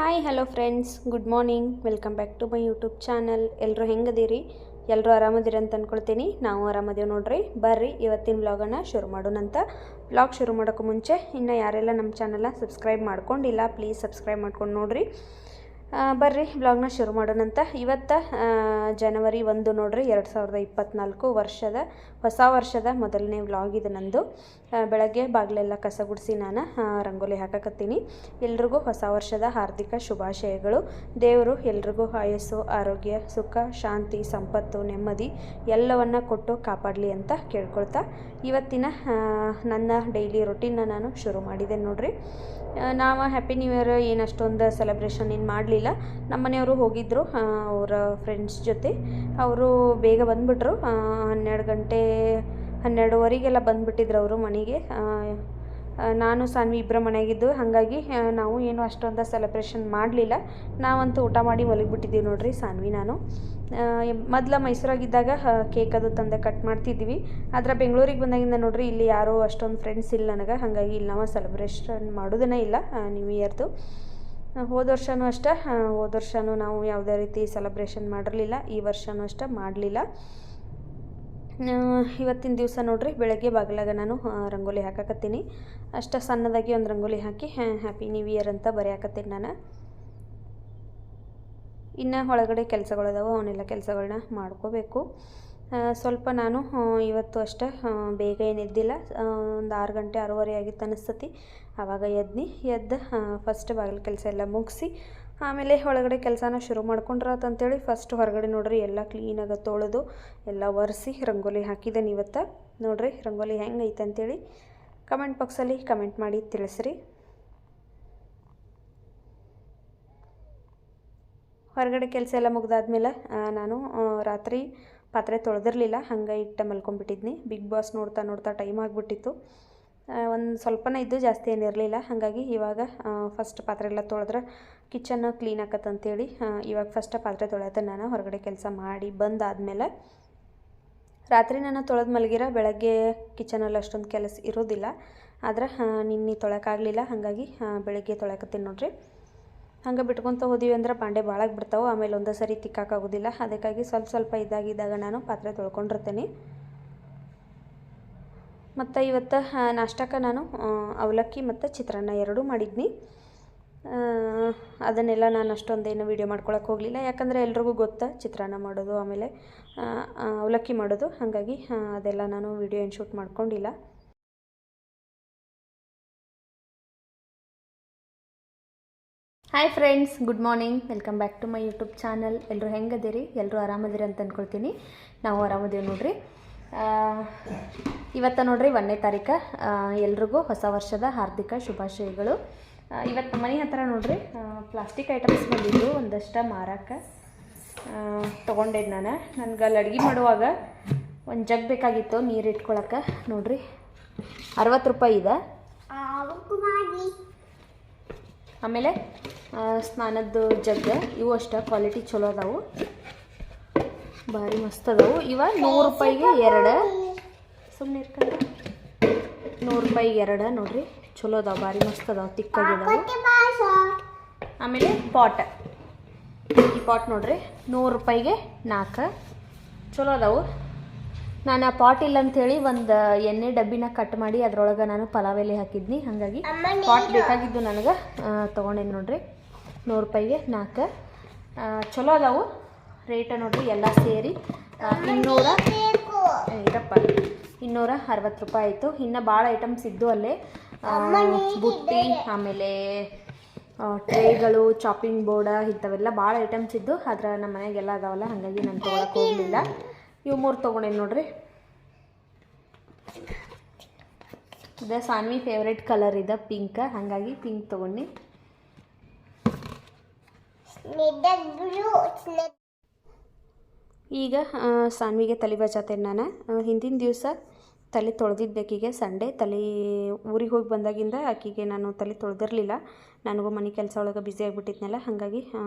Hi hello friends, good morning. Welcome back to my YouTube channel. ಎಲ್ಲರೂ ಹೆಂಗದೀರಿ? ಎಲ್ಲರೂ ಆರಾಮದಿರಿ ಅಂತ ಅಂದ್ಕೊಳ್ತೀನಿ. ನಾವು ಆರಾಮದೇವು ನೋಡ್ರಿ. ಬರ್ರಿ ಇವತ್ತಿನ ವ್ಲಾಗನ್ನು ಶುರು ಮಾಡೋಣಂತ. ವ್ಲಾಗ್ ಶುರು ಮಾಡೋಕ್ಕೂ ಮುಂಚೆ ಇನ್ನು ಯಾರೆಲ್ಲ ನಮ್ಮ ಚಾನಲ್ನ ಸಬ್ಸ್ಕ್ರೈಬ್ ಮಾಡ್ಕೊಂಡಿಲ್ಲ, ಪ್ಲೀಸ್ ಸಬ್ಸ್ಕ್ರೈಬ್ ಮಾಡ್ಕೊಂಡು ನೋಡಿರಿ. ಬರ್ರಿ ವ್ಲಾಗ್ನ ಶುರು ಮಾಡೋಣಂತ. ಇವತ್ತು ಜನವರಿ 1 ನೋಡ್ರಿ, 2024 ಹೊಸ ವರ್ಷದ ಮೊದಲನೇ ವ್ಲಾಗ್ ಇದು ನಂದು. ಬೆಳಗ್ಗೆ ಬಾಗಿಲೆಲ್ಲ ಕಸ ಗುಡಿಸಿ ನಾನು ರಂಗೋಲಿ ಹಾಕಕತ್ತೀನಿ. ಎಲ್ರಿಗೂ ಹೊಸ ವರ್ಷದ ಹಾರ್ದಿಕ ಶುಭಾಶಯಗಳು. ದೇವರು ಎಲ್ರಿಗೂ ಆಯಸ್ಸು, ಆರೋಗ್ಯ, ಸುಖ, ಶಾಂತಿ, ಸಂಪತ್ತು, ನೆಮ್ಮದಿ ಎಲ್ಲವನ್ನು ಕೊಟ್ಟು ಕಾಪಾಡಲಿ ಅಂತ ಕೇಳ್ಕೊಳ್ತಾ ಇವತ್ತಿನ ನನ್ನ ಡೈಲಿ ರೊಟೀನ್ನ ನಾನು ಶುರು ಮಾಡಿದ್ದೇನೆ ನೋಡ್ರಿ. ನಾವು ಹ್ಯಾಪಿ ನ್ಯೂ ಇಯರ್ ಏನು ಅಷ್ಟೊಂದು ಸೆಲೆಬ್ರೇಷನ್ ಏನು ಮಾಡಲಿಲ್ಲ. ನಮ್ಮ ಮನೆಯವರು ಹೋಗಿದ್ದರು ಅವರ ಫ್ರೆಂಡ್ಸ್ ಜೊತೆ. ಅವರು ಬೇಗ ಬಂದುಬಿಟ್ರು, 12:30 ಬಂದುಬಿಟ್ಟಿದ್ರು ಅವರು ಮನೆಗೆ. ನಾನು ಸಾನ್ವಿ ಇಬ್ಬರ ಮನೆಯಾಗಿದ್ದು, ಹಾಗಾಗಿ ನಾವು ಏನು ಅಷ್ಟೊಂದು ಸೆಲೆಬ್ರೇಷನ್ ಮಾಡಲಿಲ್ಲ. ನಾವಂತೂ ಊಟ ಮಾಡಿ ಮಲಗಿಬಿಟ್ಟಿದ್ದೀವಿ ನೋಡ್ರಿ, ಸಾನ್ವಿ ನಾನು. ಮೊದಲ ಮೈಸೂರಾಗಿದ್ದಾಗ ಕೇಕ್ ಅದು ತಂದೆ ಕಟ್ ಮಾಡ್ತಿದ್ವಿ. ಆದರೆ ಬೆಂಗಳೂರಿಗೆ ಬಂದಾಗಿಂದ ನೋಡ್ರಿ, ಇಲ್ಲಿ ಯಾರೂ ಅಷ್ಟೊಂದು ಫ್ರೆಂಡ್ಸ್ ಇಲ್ಲ ನನಗೆ. ಹಾಗಾಗಿ ಇಲ್ಲಿ ನಾವು ಸೆಲೆಬ್ರೇಷನ್ ಮಾಡೋದೇ ಇಲ್ಲ ನ್ಯೂ ಇಯರ್ದು. ಹೋದ ವರ್ಷವೂ ನಾವು ಯಾವುದೇ ರೀತಿ ಸೆಲೆಬ್ರೇಷನ್ ಮಾಡಿರಲಿಲ್ಲ. ಈ ವರ್ಷವೂ ಅಷ್ಟೇ ಮಾಡಲಿಲ್ಲ. ಇವತ್ತಿನ ದಿವಸ ನೋಡ್ರಿ, ಬೆಳಗ್ಗೆ ಬಾಗಿಲಾಗ ನಾನು ರಂಗೋಲಿ ಹಾಕಕತ್ತೀನಿ. ಅಷ್ಟು ಸಣ್ಣದಾಗಿ ಒಂದು ರಂಗೋಲಿ ಹಾಕಿ ಹ್ಯಾಪಿ ನ್ಯೂ ಇಯರ್ ಅಂತ ಬರೆಯಾಕತ್ತೀನಿ ನಾನು. ಇನ್ನು ಒಳಗಡೆ ಕೆಲಸಗಳದಾವೆ, ಅವನ್ನೆಲ್ಲ ಕೆಲಸಗಳನ್ನ ಮಾಡ್ಕೋಬೇಕು. ಸ್ವಲ್ಪ ನಾನು ಇವತ್ತು ಅಷ್ಟೇ ಬೇಗ ಏನು ಎದ್ದಿಲ್ಲ. ಒಂದು 6 ಗಂಟೆ 6:30 ಆಗಿತ್ತು ಅನ್ನಿಸ್ತತಿ. ಆವಾಗ ಎದ್ದು ಫಸ್ಟ್ ಬಾಗಿಲು ಕೆಲಸ ಎಲ್ಲ ಮುಗಿಸಿ ಆಮೇಲೆ ಒಳಗಡೆ ಕೆಲಸನ ಶುರು ಮಾಡ್ಕೊಂಡ್ರಾತಂತೇಳಿ ಫಸ್ಟ್ ಹೊರಗಡೆ ನೋಡ್ರಿ ಎಲ್ಲ ಕ್ಲೀನಾಗಿ ತೊಳೆದು ಎಲ್ಲ ಒರೆಸಿ ರಂಗೋಲಿ ಹಾಕಿದ್ದೇನೆ ಇವತ್ತು. ನೋಡ್ರಿ ರಂಗೋಲಿ ಹೆಂಗೈತೆ ಅಂತೇಳಿ ಕಮೆಂಟ್ ಬಾಕ್ಸಲ್ಲಿ ಕಮೆಂಟ್ ಮಾಡಿ ತಿಳಿಸ್ರಿ. ಹೊರಗಡೆ ಕೆಲಸ ಎಲ್ಲ ಮುಗ್ದಾದ್ಮೇಲೆ ನಾನು ರಾತ್ರಿ ಪಾತ್ರೆ ತೊಳೆದಿರಲಿಲ್ಲ, ಹಂಗೆ ಇಟ್ಟು ಮಲ್ಕೊಂಡ್ಬಿಟ್ಟಿದ್ನಿ. ಬಿಗ್ ಬಾಸ್ ನೋಡ್ತಾ ಟೈಮ್ ಆಗಿಬಿಟ್ಟಿತ್ತು. ಒಂದು ಸ್ವಲ್ಪನೇ ಇದ್ದು, ಜಾಸ್ತಿ ಏನಿರಲಿಲ್ಲ. ಹಾಗಾಗಿ ಇವಾಗ ಫಸ್ಟ್ ಪಾತ್ರೆ ಎಲ್ಲ ತೊಳೆದ್ರೆ ಕಿಚನ್ ಕ್ಲೀನ್ ಆಕತ್ತಂತೇಳಿ ಇವಾಗ ಫಸ್ಟ್ ಪಾತ್ರೆ ತೊಳೆಯೋದು ನಾನು. ಹೊರಗಡೆ ಕೆಲಸ ಮಾಡಿ ಬಂದಾದಮೇಲೆ ರಾತ್ರಿ ನಾನು ತೊಳೆದು ಮಲಗಿರ, ಬೆಳಗ್ಗೆ ಕಿಚನಲ್ಲಿ ಅಷ್ಟೊಂದು ಕೆಲಸ ಇರೋದಿಲ್ಲ. ಆದ್ರೆ ನಿನ್ನೆ ತೊಳೆಯೋಕ್ಕಾಗಲಿಲ್ಲ, ಹಾಗಾಗಿ ಬೆಳಗ್ಗೆ ತೊಳೆಯಕತ್ತೀನಿ ನೋಡ್ರಿ. ಹಂಗೆ ಬಿಟ್ಕೊತ ಹೋದಿವಿ ಅಂದ್ರೆ ಬಾಂಡೆ ಭಾಳಾಗ್ಬಿಡ್ತಾವೆ, ಆಮೇಲೆ ಒಂದೇ ಸರಿ ತಿಕ್ಕಾಗೋದಿಲ್ಲ. ಅದಕ್ಕಾಗಿ ಸ್ವಲ್ಪ ಇದ್ದಾಗ ನಾನು ಪಾತ್ರೆ ತೊಳ್ಕೊಂಡಿರ್ತೇನೆ. ಮತ್ತು ಇವತ್ತು ನಾಷ್ಟಕ್ಕೆ ನಾನು ಅವಲಕ್ಕಿ ಮತ್ತು ಚಿತ್ರಾನ್ನ ಎರಡೂ ಮಾಡಿದ್ನಿ. ಅದನ್ನೆಲ್ಲ ನಾನು ಅಷ್ಟೊಂದೇನು ವೀಡಿಯೋ ಮಾಡ್ಕೊಳಕ್ಕೆ ಹೋಗಲಿಲ್ಲ, ಯಾಕಂದರೆ ಎಲ್ರಿಗೂ ಗೊತ್ತಾ ಚಿತ್ರಾನ್ನ ಮಾಡೋದು ಆಮೇಲೆ ಅವಲಕ್ಕಿ ಮಾಡೋದು. ಹಾಗಾಗಿ ಅದೆಲ್ಲ ನಾನು ವೀಡಿಯೋ ಏನು ಶೂಟ್ ಮಾಡ್ಕೊಂಡಿಲ್ಲ. Hi friends, good morning. Welcome back to my YouTube channel. ಎಲ್ಲರೂ ಹೆಂಗದಿರಿ? ಎಲ್ಲರೂ ಆರಾಮದಿರಿ ಅಂತ ಅಂದ್ಕೊಳ್ತೀನಿ. ನಾವು ಆರಾಮದೇವಿ ನೋಡ್ರಿ. ಇವತ್ತು ನೋಡ್ರಿ 1ನೇ ತಾರೀಕು. ಎಲ್ರಿಗೂ ಹೊಸ ವರ್ಷದ ಹಾರ್ದಿಕ ಶುಭಾಶಯಗಳು. ಇವತ್ತು ಮನೆ ಹತ್ರ ನೋಡ್ರಿ ಪ್ಲಾಸ್ಟಿಕ್ ಐಟಮ್ಸ್ ಬಂದಿದ್ದು ಒಂದಷ್ಟು ಮಾರಕ್ಕೆ ತೊಗೊಂಡಿದ್ದು ನಾನು. ನನಗೆ ಅಲ್ಲಿ ಅಡುಗೆ ಮಾಡುವಾಗ ಒಂದು ಜಗ್ ಬೇಕಾಗಿತ್ತು ನೀರು ಇಟ್ಕೊಳಕ್ಕೆ. ನೋಡ್ರಿ 60 ರೂಪಾಯಿ ಇದೆ. ಆಮೇಲೆ ಸ್ನಾನದ್ದು ಜಗ್, ಇವು ಅಷ್ಟೇ ಕ್ವಾಲಿಟಿ ಚಲೋ ಅದಾವು, ಭಾರಿ ಮಸ್ತ್ ಅದಾವು. ಇವ 100 ರೂಪಾಯಿಗೆ 2. ಸುಮ್ಮನೆ ಇರ್ಕೊಂಡು 100 ರೂಪಾಯಿಗೆ 2 ನೋಡ್ರಿ, ಚಲೋ ಅದಾವೆ, ಭಾರಿ ಮಸ್ತ್ ಅದಾವೆ, ತಿಕ್ಕಾಗಿದಾವೆ. ಆಮೇಲೆ ಈ ಪಾಟ್ ನೋಡ್ರಿ 100 ರೂಪಾಯಿಗೆ 4, ಚಲೋ ಅದಾವು. ನಾನು ಆ ಪಾಟ್ ಇಲ್ಲ ಅಂಥೇಳಿ ಒಂದು ಎಣ್ಣೆ ಡಬ್ಬಿನ ಕಟ್ ಮಾಡಿ ಅದರೊಳಗೆ ನಾನು ಪಲಾವ್ ಎಲೆ ಹಾಕಿದ್ನಿ. ಹಾಗಾಗಿ ಪಾಟ್ ಬೇಕಾಗಿದ್ದು ನನಗೆ ತೊಗೊಂಡೇನಿ ನೋಡ್ರಿ. 100 ರೂಪಾಯಿಗೆ 4 ಚಲೋ ಅದಾವು. ರೇಟ ನೋಡ್ರಿ ಎಲ್ಲ ಸೇರಿ 260 ರೂಪಾಯಿ ಆಯಿತು. ಇನ್ನು ಭಾಳ ಐಟಮ್ಸ್ ಇದ್ದು ಅಲ್ಲೇ, ಬುಟ್ಟಿ, ಆಮೇಲೆ ಟ್ರೇಗಳು, ಚಾಪಿಂಗ್ ಬೋರ್ಡ, ಇಂಥವೆಲ್ಲ ಭಾಳ ಐಟಮ್ಸ್ ಇದ್ದು. ಆದ್ರೆ ನಮ್ಮ ಮನೆಗೆಲ್ಲ ಅದಾವಲ್ಲ, ಹಾಗಾಗಿ ನಾನು ತೊಗೊಳಕ್ಕೆ ಹೋಗಲಿಲ್ಲ. ಇವು 3 ತೊಗೊಂಡೇನು ನೋಡ್ರಿ. ಇದು ಸಾನ್ವಿ ಫೇವ್ರೇಟ್ ಕಲರ್ ಇದೆ ಪಿಂಕ್, ಹಾಗಾಗಿ ಪಿಂಕ್ ತೊಗೊಂಡು. ಈಗ ಸಾನ್ವಿಗೆ ತಲೆ ಬಚಾತೇನೆ ನಾನು. ಹಿಂದಿನ ದಿವಸ ತಲೆ ತೊಳೆದಿದ್ದೆ ಆಕಿಗೆ. ಸಂಡೇ ತಲೆ ಊರಿಗೆ ಹೋಗಿ ಬಂದಾಗಿಂದ ಆಕಿಗೆ ನಾನು ತಲೆ ತೊಳೆದಿರಲಿಲ್ಲ. ನನಗೂ ಮನೆ ಕೆಲಸ ಒಳಗೆ ಬ್ಯುಸಿ ಆಗಿಬಿಟ್ಟಿದ್ನಲ್ಲ, ಹಾಗಾಗಿ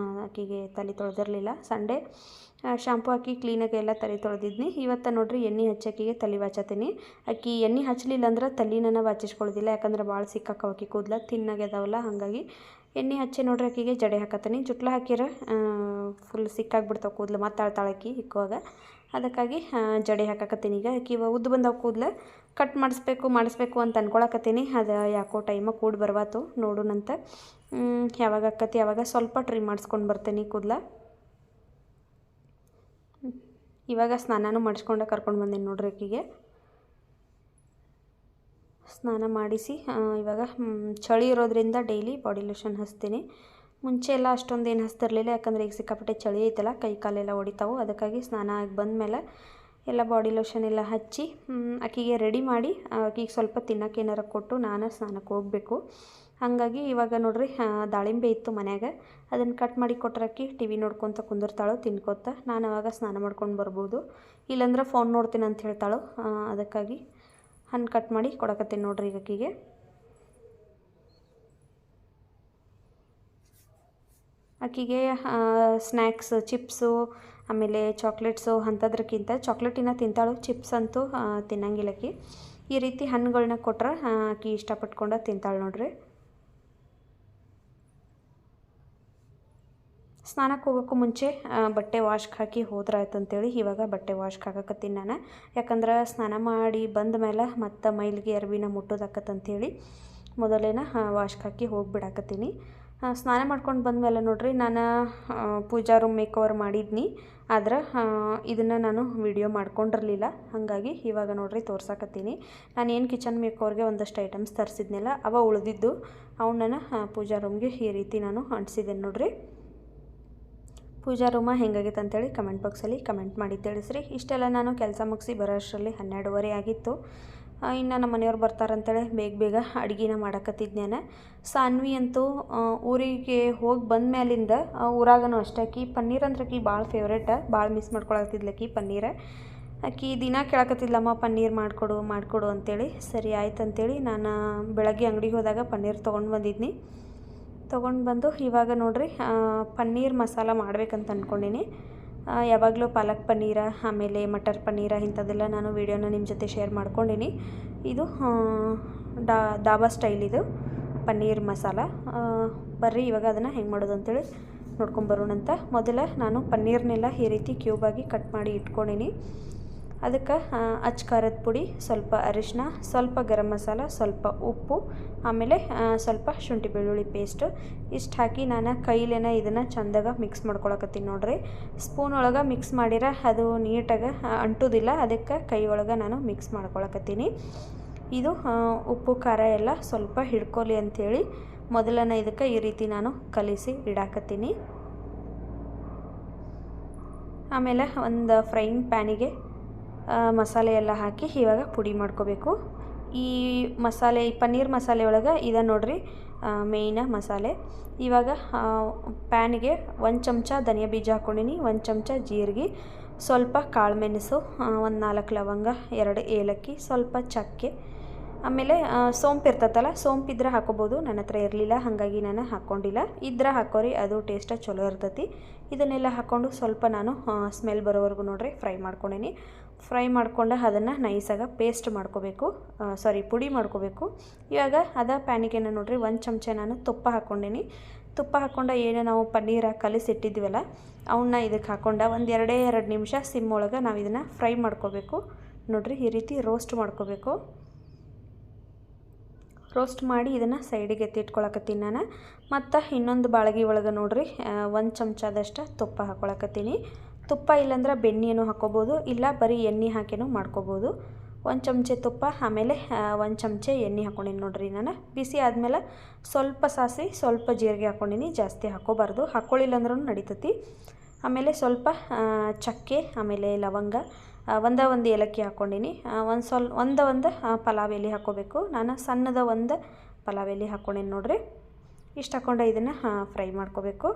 ಆಕಿಗೆ ತಲೆ ತೊಳೆದಿರಲಿಲ್ಲ. ಸಂಡೇ ಶಾಂಪು ಹಾಕಿ ಕ್ಲೀನಾಗಿ ಎಲ್ಲ ತಲೆ ತೊಳೆದಿದ್ನಿ. ಇವತ್ತು ನೋಡ್ರಿ ಎಣ್ಣೆ ಹಚ್ಚಾಕಿಗೆ ತಲೆ ಬಾಚತ್ತೀನಿ. ಆಕಿ ಎಣ್ಣೆ ಹಚ್ಚಲಿಲ್ಲ ಅಂದ್ರೆ ತಲೆನ ಬಾಚಿಸ್ಕೊಳ್ಳೋದಿಲ್ಲ, ಯಾಕಂದ್ರೆ ಭಾಳ ಸಿಕ್ಕಾಕವ ಆಕಿ ಕೂದಲ ತಿನ್ನಾಗ್ಯದಾವಲ್ಲ. ಹಾಗಾಗಿ ಎಣ್ಣೆ ಹಚ್ಚಿ ನೋಡ್ರಿ ಆಕಿಗೆ ಜಡೆ ಹಾಕತ್ತೀನಿ. ಜುಟ್ಲ ಹಾಕಿರ ಫುಲ್ ಸಿಕ್ಕಾಗ್ಬಿಡ್ತಾವೆ ಕೂದಲು, ಮತ್ತೆ ಅಳ್ತಾಳಕಿ ಹಿಕ್ಕುವಾಗ. ಅದಕ್ಕಾಗಿ ಜಡೆ ಹಾಕಕತ್ತೀನಿ. ಈಗ ಆಕಿ ಉದ್ದು ಬಂದವು ಕೂದಲು ಕಟ್ ಮಾಡಿಸ್ಬೇಕು ಅಂತ ಅಂದ್ಕೊಳಕತ್ತೀನಿ. ಅದು ಯಾಕೋ ಟೈಮಾಗ ಕೂಡಿ ಬರ್ವಾತು, ನೋಡೋಣಂತ ಯಾವಾಗ ಆಕತಿ ಯಾವಾಗ ಸ್ವಲ್ಪ ಟ್ರಿಮ್ ಮಾಡಿಸ್ಕೊಂಡು ಬರ್ತೀನಿ ಕೂದಲ. ಇವಾಗ ಸ್ನಾನನೂ ಮಾಡಿಸ್ಕೊಂಡು ಕರ್ಕೊಂಡು ಬಂದೀನಿ ನೋಡ್ರಿ ಆಕಿಗೆ. ಸ್ನಾನ ಮಾಡಿಸಿ ಇವಾಗ ಚಳಿ ಇರೋದ್ರಿಂದ ಡೈಲಿ ಬಾಡಿ ಲೋಷನ್ ಹಚ್ತೀನಿ. ಮುಂಚೆ ಎಲ್ಲ ಅಷ್ಟೊಂದು ಏನು ಹಚ್ತಿರ್ಲಿಲ್ಲ, ಯಾಕಂದರೆ ಈಗ ಸಿಕ್ಕಾಪಟ್ಟೆ ಚಳಿ ಐತಲ್ಲ, ಕೈ ಕಾಲೆಲ್ಲ ಹೊಡಿತಾವೆ. ಅದಕ್ಕಾಗಿ ಸ್ನಾನ ಆಗಿ ಬಂದಮೇಲೆ ಎಲ್ಲ ಬಾಡಿ ಲೋಷನ್ ಎಲ್ಲ ಹಚ್ಚಿ ಆಕಿಗೆ ರೆಡಿ ಮಾಡಿ ಆಕಿಗೆ ಸ್ವಲ್ಪ ತಿನ್ನೋಕೆ ಏನಾರ ಕೊಟ್ಟು ನಾನು ಸ್ನಾನಕ್ಕೆ ಹೋಗಬೇಕು. ಹಾಗಾಗಿ ಇವಾಗ ನೋಡ್ರಿ ದಾಳಿಂಬೆ ಇತ್ತು ಮನ್ಯಾಗ, ಅದನ್ನು ಕಟ್ ಮಾಡಿ ಕೊಟ್ರಾಕಿ ಟಿ ವಿ ನೋಡ್ಕೊತ ಕುಂದಿರ್ತಾಳು ತಿನ್ಕೋತ. ನಾನು ಅವಾಗ ಸ್ನಾನ ಮಾಡ್ಕೊಂಡು ಬರ್ಬೋದು, ಇಲ್ಲಾಂದ್ರೆ ಫೋನ್ ನೋಡ್ತೀನಿ ಅಂತ ಹೇಳ್ತಾಳು. ಅದಕ್ಕಾಗಿ ಹಣ್ಣು ಕಟ್ ಮಾಡಿ ಕೊಡಕತ್ತೀನಿ ನೋಡ್ರಿ ಈಗ ಆಕಿಗೆ. ಆಕಿಗೆ ಸ್ನ್ಯಾಕ್ಸ್ ಚಿಪ್ಸು ಆಮೇಲೆ ಚಾಕ್ಲೇಟ್ಸು ಅಂಥದ್ರಕ್ಕಿಂತ ಚಾಕ್ಲೇಟಿನ ತಿಂತಾಳು, ಚಿಪ್ಸ್ ಅಂತೂ ತಿನ್ನಂಗಿಲ್ಲ ಆಕಿ. ಈ ರೀತಿ ಹಣ್ಣುಗಳನ್ನ ಕೊಟ್ರೆ ಆಕಿ ಇಷ್ಟಪಟ್ಕೊಂಡು ತಿಂತಾಳೆ ನೋಡ್ರಿ. ಸ್ನಾನಕ್ಕೆ ಹೋಗೋಕ್ಕೂ ಮುಂಚೆ ಬಟ್ಟೆ ವಾಶ್ಗೆ ಹಾಕಿ ಹೋದ್ರಾಯ್ತು ಅಂತೇಳಿ ಇವಾಗ ಬಟ್ಟೆ ವಾಶ್ಗೆ ಹಾಕಕತ್ತೀನಿ ನಾನು. ಯಾಕಂದ್ರೆ ಸ್ನಾನ ಮಾಡಿ ಬಂದ ಮೇಲೆ ಮತ್ತು ಮೈಲಿಗೆ ಅರ್ವಿನ ಮುಟ್ಟೋದಾಕತ್ತಂತೇಳಿ ಮೊದಲೇನ ವಾಶ್ಗೆ ಹಾಕಿ ಹೋಗಿಬಿಡಾಕತ್ತೀನಿ. ಸ್ನಾನ ಮಾಡ್ಕೊಂಡು ಬಂದಮೇಲೆ ನೋಡ್ರಿ ನಾನು ಪೂಜಾ ರೂಮ್ ಮೇಕ್ ಓವರ್ ಮಾಡಿದ್ನಿ, ಆದ್ರೆ ಇದನ್ನು ನಾನು ವಿಡಿಯೋ ಮಾಡ್ಕೊಂಡಿರಲಿಲ್ಲ. ಹಾಗಾಗಿ ಇವಾಗ ನೋಡ್ರಿ ತೋರ್ಸಾಕತ್ತೀನಿ. ನಾನು ಏನು ಕಿಚನ್ ಮೇಕ್ ಓವರ್ಗೆ ಒಂದಷ್ಟು ಐಟಮ್ಸ್ ತರಿಸಿದ್ನಲ್ಲ ಅವ ಉಳಿದಿದ್ದು, ಅವನ್ನ ಪೂಜಾ ರೂಮ್ಗೆ ಈ ರೀತಿ ನಾನು ಅಂಟಿಸಿದ್ದೇನೆ ನೋಡ್ರಿ. ಪೂಜಾ ರೂಮ ಹೆಂಗಾಗಿತ್ತು ಅಂತೇಳಿ ಕಮೆಂಟ್ ಬಾಕ್ಸಲ್ಲಿ ಕಮೆಂಟ್ ಮಾಡಿ ತಿಳಿಸ್ರಿ. ಇಷ್ಟೆಲ್ಲ ನಾನು ಕೆಲಸ ಮುಗಿಸಿ ಬರೋ ಅಷ್ಟರಲ್ಲಿ 12:30 ಆಗಿತ್ತು. ಇನ್ನು ನಮ್ಮ ಮನೆಯವ್ರು ಬರ್ತಾರಂತೇಳಿ ಬೇಗ ಅಡುಗೆನ ಮಾಡಕತ್ತಿದ್ನೇನೆ. ಸಾನ್ವಿ ಅಂತೂ ಊರಿಗೆ ಹೋಗಿ ಬಂದ ಮೇಲಿಂದ ಊರಾಗನೂ ಅಷ್ಟಾಕಿ ಪನ್ನೀರ್ ಅಂದ್ರೆ ಆಕಿ ಭಾಳ ಫೇವ್ರೇಟ, ಭಾಳ ಮಿಸ್ ಮಾಡ್ಕೊಳತ್ತಿದ್ಲಕ್ಕಿ ಪನ್ನೀರ. ಆಕಿ ದಿನ ಕೇಳಕತ್ತಿದ್ಲಮ್ಮ ಪನ್ನೀರ್ ಮಾಡಿಕೊಡು ಅಂತೇಳಿ. ಸರಿ ಆಯ್ತು ಅಂತೇಳಿ ನಾನು ಬೆಳಗ್ಗೆ ಅಂಗಡಿಗೆ ಹೋದಾಗ ಪನ್ನೀರ್ ತೊಗೊಂಡು ಬಂದು ಇವಾಗ ನೋಡ್ರಿ ಪನ್ನೀರ್ ಮಸಾಲ ಮಾಡ್ಬೇಕಂತ ಅಂದ್ಕೊಂಡೀನಿ. ಯಾವಾಗಲೂ ಪಾಲಕ್ ಪನ್ನೀರ ಆಮೇಲೆ ಮಟರ್ ಪನ್ನೀರ ಇಂಥದ್ದೆಲ್ಲ ನಾನು ವೀಡಿಯೋನ ನಿಮ್ಮ ಜೊತೆ ಶೇರ್ ಮಾಡ್ಕೊಂಡೀನಿ. ಇದು ದಾಬಾ ಸ್ಟೈಲ್ ಇದು ಪನ್ನೀರ್ ಮಸಾಲ. ಬರ್ರಿ ಇವಾಗ ಅದನ್ನು ಹೆಂಗೆ ಮಾಡೋದು ಅಂತೇಳಿ ನೋಡ್ಕೊಂಬರೋಣಂತ. ಮೊದಲ ನಾನು ಪನ್ನೀರ್ನೆಲ್ಲ ಈ ರೀತಿ ಕ್ಯೂಬಾಗಿ ಕಟ್ ಮಾಡಿ ಇಟ್ಕೊಂಡೀನಿ. ಅದಕ್ಕೆ ಖಾರದ ಪುಡಿ, ಸ್ವಲ್ಪ ಅರಿಶಿನ, ಸ್ವಲ್ಪ ಗರಂ ಮಸಾಲ, ಸ್ವಲ್ಪ ಉಪ್ಪು, ಆಮೇಲೆ ಸ್ವಲ್ಪ ಶುಂಠಿ ಬೆಳ್ಳುಳ್ಳಿ ಪೇಸ್ಟು ಇಷ್ಟು ಹಾಕಿ ನಾನು ಕೈಲೇನ ಇದನ್ನು ಚೆಂದಾಗ ಮಿಕ್ಸ್ ಮಾಡ್ಕೊಳಕತ್ತೀನಿ ನೋಡ್ರಿ. ಸ್ಪೂನ್ ಒಳಗೆ ಮಿಕ್ಸ್ ಮಾಡಿರ ಅದು ನೀಟಾಗಿ ಅಂಟೋದಿಲ್ಲ, ಅದಕ್ಕೆ ಕೈ ಒಳಗೆ ನಾನು ಮಿಕ್ಸ್ ಮಾಡ್ಕೊಳಕತ್ತೀನಿ. ಇದು ಉಪ್ಪು ಖಾರ ಎಲ್ಲ ಸ್ವಲ್ಪ ಹಿಡ್ಕೊಲಿ ಅಂಥೇಳಿ ಮೊದಲನೇ ಇದಕ್ಕೆ ಈ ರೀತಿ ನಾನು ಕಲಿಸಿ ಇಡಾಕತ್ತೀನಿ. ಆಮೇಲೆ ಒಂದು ಫ್ರೈಯಿಂಗ್ ಪ್ಯಾನಿಗೆ ಮಸಾಲೆ ಎಲ್ಲ ಹಾಕಿ ಇವಾಗ ಪುಡಿ ಮಾಡ್ಕೋಬೇಕು. ಈ ಪನ್ನೀರ್ ಮಸಾಲೆ ಒಳಗೆ ಇದೆ ನೋಡ್ರಿ ಮೇಯ್ನ ಮಸಾಲೆ. ಇವಾಗ ಪ್ಯಾನಿಗೆ 1 ಚಮಚ ಧನಿಯಾ ಬೀಜ ಹಾಕ್ಕೊಂಡೀನಿ, 1 ಚಮಚ ಜೀರಿಗೆ, ಸ್ವಲ್ಪ ಕಾಳು ಮೆಣಸು, ಒಂದು 4 ಲವಂಗ, 2 ಏಲಕ್ಕಿ, ಸ್ವಲ್ಪ ಚಕ್ಕೆ, ಆಮೇಲೆ ಸೋಂಪು ಇರ್ತೈತಲ್ಲ, ಸೋಂಪಿದ್ರೆ ಹಾಕೋಬೋದು. ನನ್ನ ಹತ್ರ ಇರಲಿಲ್ಲ ಹಾಗಾಗಿ ನಾನು ಹಾಕ್ಕೊಂಡಿಲ್ಲ. ಇದ್ರೆ ಹಾಕೋರಿ, ಅದು ಟೇಸ್ಟ್ ಚಲೋ ಇರ್ತೈತಿ. ಇದನ್ನೆಲ್ಲ ಹಾಕ್ಕೊಂಡು ಸ್ವಲ್ಪ ನಾನು ಸ್ಮೆಲ್ ಬರೋವರೆಗೂ ನೋಡ್ರಿ ಫ್ರೈ ಮಾಡ್ಕೊಂಡೀನಿ. ಫ್ರೈ ಮಾಡ್ಕೊಂಡು ಅದನ್ನು ನೈಸಾಗಿ ಪುಡಿ ಮಾಡ್ಕೋಬೇಕು. ಇವಾಗ ಪ್ಯಾನಿಗೆ ನೋಡ್ರಿ 1 ಚಮಚ ನಾನು ತುಪ್ಪ ಹಾಕ್ಕೊಂಡೀನಿ. ತುಪ್ಪ ಹಾಕ್ಕೊಂಡು ಏನು ನಾವು ಪನ್ನೀರ ಕಲಿಸಿಟ್ಟಿದ್ವಲ್ಲ ಅವನ್ನ ಇದಕ್ಕೆ ಹಾಕ್ಕೊಂಡು ಒಂದು 2 ನಿಮಿಷ ಸಿಮ್ ಒಳಗೆ ನಾವು ಇದನ್ನು ಫ್ರೈ ಮಾಡ್ಕೋಬೇಕು ನೋಡ್ರಿ. ಈ ರೀತಿ ರೋಸ್ಟ್ ಮಾಡ್ಕೋಬೇಕು. ರೋಸ್ಟ್ ಮಾಡಿ ಇದನ್ನು ಸೈಡಿಗೆ ಎತ್ತಿಟ್ಕೊಳಕತ್ತೀನಿ ನಾನು. ಮತ್ತು ಇನ್ನೊಂದು ಬಾಳ್ಗೆ ಒಳಗೆ ನೋಡ್ರಿ 1 ಚಮಚದಷ್ಟು ತುಪ್ಪ ಹಾಕ್ಕೊಳಕತ್ತೀನಿ. ತುಪ್ಪ ಇಲ್ಲಾಂದ್ರೆ ಬೆಣ್ಣೆನೂ ಹಾಕ್ಕೋಬೋದು, ಇಲ್ಲ ಬರೀ ಎಣ್ಣೆ ಹಾಕಿನೂ ಮಾಡ್ಕೋಬೋದು. 1 ಚಮಚೆ ತುಪ್ಪ ಆಮೇಲೆ 1 ಚಮಚೆ ಎಣ್ಣೆ ಹಾಕ್ಕೊಂಡೀನಿ ನೋಡ್ರಿ ನಾನು. ಬಿಸಿ ಆದಮೇಲೆ ಸ್ವಲ್ಪ ಸಾಸಿವೆ, ಸ್ವಲ್ಪ ಜೀರಿಗೆ ಹಾಕ್ಕೊಂಡೀನಿ, ಜಾಸ್ತಿ ಹಾಕ್ಕೋಬಾರ್ದು, ಹಾಕ್ಕೊಳ್ಳಿಲ್ಲ ಅಂದ್ರೂ ನಡೀತೈತಿ. ಆಮೇಲೆ ಸ್ವಲ್ಪ ಚಕ್ಕೆ, ಆಮೇಲೆ ಲವಂಗ, ಒಂದು ಏಲಕ್ಕಿ ಹಾಕ್ಕೊಂಡೀನಿ. ಒಂದು ಪಲಾವ್ ಎಲೆ ಹಾಕ್ಕೋಬೇಕು. ನಾನು ಸಣ್ಣದ ಒಂದು ಪಲಾವ್ ಎಲೆ ಹಾಕ್ಕೊಂಡೀನಿ ನೋಡ್ರಿ. ಇಷ್ಟು ಹಾಕ್ಕೊಂಡು ಇದನ್ನು ಫ್ರೈ ಮಾಡ್ಕೋಬೇಕು.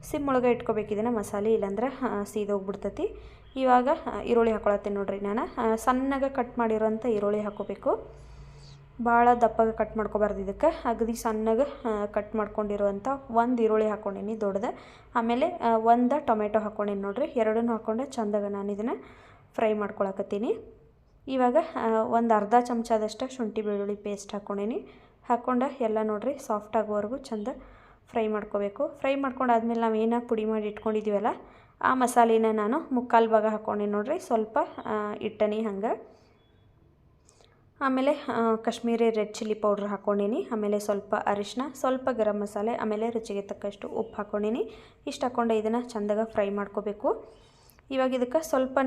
ಸಿಮ್ ಒಳಗೆ ಇಟ್ಕೋಬೇಕು ಇದನ್ನು ಮಸಾಲೆ, ಇಲ್ಲಾಂದ್ರೆ ಸೀದೋಗ್ಬಿಡ್ತೈತಿ. ಇವಾಗ ಈರುಳ್ಳಿ ಹಾಕೊಳತ್ತೀನಿ ನೋಡ್ರಿ. ನಾನು ಸಣ್ಣಗೆ ಕಟ್ ಮಾಡಿರೋಂಥ ಈರುಳ್ಳಿ ಹಾಕೋಬೇಕು. ಭಾಳ ದಪ್ಪಗೆ ಕಟ್ ಮಾಡ್ಕೊಬಾರ್ದು, ಇದಕ್ಕೆ ಅಗದಿ ಸಣ್ಣಗೆ ಕಟ್ ಮಾಡ್ಕೊಂಡಿರುವಂಥ ಒಂದು ಈರುಳ್ಳಿ ಹಾಕ್ಕೊಂಡೀನಿ ದೊಡ್ಡದು. ಆಮೇಲೆ ಒಂದು ಟೊಮೆಟೊ ಹಾಕ್ಕೊಂಡೀನಿ ನೋಡ್ರಿ. ಎರಡನ್ನೂ ಹಾಕ್ಕೊಂಡು ಚಂದಾಗ ನಾನು ಇದನ್ನು ಫ್ರೈ ಮಾಡ್ಕೊಳಕತ್ತೀನಿ. ಇವಾಗ ಒಂದು ಅರ್ಧ ಚಮಚದಷ್ಟು ಶುಂಠಿ ಬೆಳ್ಳುಳ್ಳಿ ಪೇಸ್ಟ್ ಹಾಕ್ಕೊಂಡೀನಿ. ಹಾಕ್ಕೊಂಡು ಎಲ್ಲ ನೋಡ್ರಿ ಸಾಫ್ಟ್ ಆಗೋವರೆಗೂ ಚಂದ ಫ್ರೈ ಮಾಡ್ಕೋಬೇಕು. ಫ್ರೈ ಮಾಡ್ಕೊಂಡಾದ್ಮೇಲೆ ನಾವು ಏನು ಪುಡಿ ಮಾಡಿ ಇಟ್ಕೊಂಡಿದ್ದೀವಲ್ಲ ಆ ಮಸಾಲೆನ ನಾನು ಮುಕ್ಕಾಲು ಭಾಗ ಹಾಕ್ಕೊಂಡೀನಿ ನೋಡ್ರಿ. ಸ್ವಲ್ಪ ಇಟ್ಟನಿ ಹಂಗೆ. ಆಮೇಲೆ ಕಾಶ್ಮೀರಿ ರೆಡ್ ಚಿಲ್ಲಿ ಪೌಡ್ರ್ ಹಾಕ್ಕೊಂಡೀನಿ. ಆಮೇಲೆ ಸ್ವಲ್ಪ ಅರಿಶಿನ, ಸ್ವಲ್ಪ ಗರಂ ಮಸಾಲೆ, ಆಮೇಲೆ ರುಚಿಗೆ ತಕ್ಕಷ್ಟು ಉಪ್ಪು ಹಾಕ್ಕೊಂಡೀನಿ. ಇಷ್ಟು ಹಾಕ್ಕೊಂಡು ಇದನ್ನು ಚಂದಾಗ ಫ್ರೈ ಮಾಡ್ಕೋಬೇಕು. ಇವಾಗ ಇದಕ್ಕೆ ಸ್ವಲ್ಪ